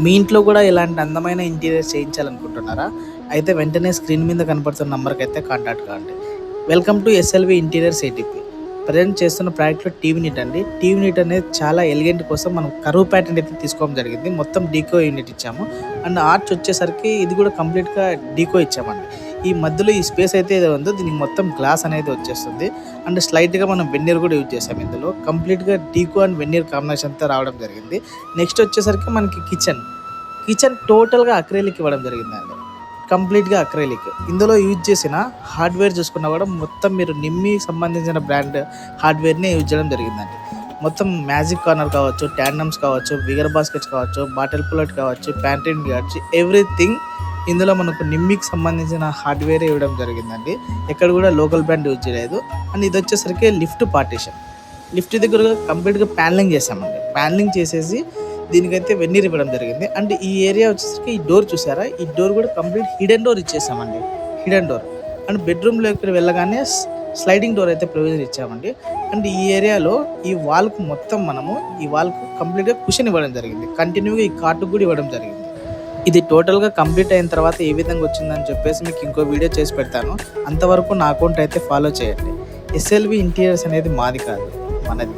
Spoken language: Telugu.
మీ ఇంట్లో కూడా ఇలాంటి అందమైన ఇంటీరియర్స్ చేయించాలనుకుంటున్నారా? అయితే వెంటనే స్క్రీన్ మీద కనపడుతున్న నంబర్‌కి అయితే కాంటాక్ట్ కాండి. Welcome to SLV interiors ATP. Present చేస్తున్న ప్రాజెక్ట్‌లో టీవీ యూనిట్ అండి. టీవీ యూనిట్ అనేది చాలా ఎలిగెంట్ కోసం మనం కర్వ్ ప్యాటర్న్ అయితే తీసుకోవడం జరిగింది. మొత్తం డీకో యూనిట్ ఇచ్చాము. అండ్ ఆర్చ్ వచ్చేసరికి ఇది కూడా కంప్లీట్‌గా డీకో ఇచ్చామండి. ఈ మధ్యలో ఈ స్పేస్ అయితే ఏదో ఉందో దీనికి మొత్తం గ్లాస్ అనేది వచ్చేస్తుంది. అండ్ స్లైట్‌గా మనం వెన్నీర్ కూడా యూజ్ చేసాం ఇందులో. కంప్లీట్‌గా డీకో అండ్ వెన్నీర్ కాంబినేషన్‌తో రావడం జరిగింది. నెక్స్ట్ వచ్చేసరికి మనకి కిచెన్ టోటల్‌గా అక్రిలిక్ ఇవ్వడం జరిగిందండి. కంప్లీట్‌గా అక్రిలిక్. ఇందులో యూజ్ చేసిన హార్డ్‌వేర్ చూసుకున్నా కూడా మొత్తం మీరు నిమ్మీకి సంబంధించిన బ్రాండ్ హార్డ్‌వేర్‌నే యూజ్ చేయడం జరిగిందండి. మొత్తం మ్యాజిక్ కార్నర్ కావచ్చు, ట్యాండమ్స్ కావచ్చు, బిగర్ బాస్కెట్స్ కావచ్చు, బాటిల్ పుల్లట్ కావచ్చు, ప్యాంట్రీన్ కావచ్చు, ఎవ్రీథింగ్ ఇందులో మనకు నిమ్మీకి సంబంధించిన హార్డ్‌వేరే ఇవ్వడం జరిగిందండి. ఎక్కడ కూడా లోకల్ బ్రాండ్ యూజ్ చేయలేదు. అండ్ ఇది వచ్చేసరికి లిఫ్ట్ పార్టిషన్. లిఫ్ట్ దగ్గర కంప్లీట్‌గా ప్యానెలింగ్ చేసామండి. ప్యానెలింగ్ చేసేసి దీనికైతే వెన్నీర్ ఇవ్వడం జరిగింది. అండ్ ఈ ఏరియా వచ్చేసరికి ఈ డోర్ చూసారా? ఈ డోర్ కూడా కంప్లీట్ హిడెన్ డోర్ ఇచ్చేసామండి. Hidden door. అండ్ బెడ్‌రూమ్‌లోకి వెళ్ళగానే స్లైడింగ్ డోర్ అయితే ప్రొవిజన్ ఇచ్చామండి. అండ్ ఈ ఏరియాలో ఈ వాల్‌కు మొత్తం మనము ఈ వాల్‌కు కంప్లీట్‌గా కుషన్ ఇవ్వడం జరిగింది. కంటిన్యూగా ఈ కార్ట్‌కి కూడా ఇవ్వడం జరిగింది. ఇది టోటల్‌గా కంప్లీట్ అయిన తర్వాత ఏ విధంగా వచ్చిందని చెప్పేసి మీకు ఇంకో వీడియో చేసి పెడతాను. అంతవరకు నా అకౌంట్ అయితే ఫాలో చేయండి. ఎస్ఎల్‌వి ఇంటీరియర్స్ అనేది మాది కాదు, మనది.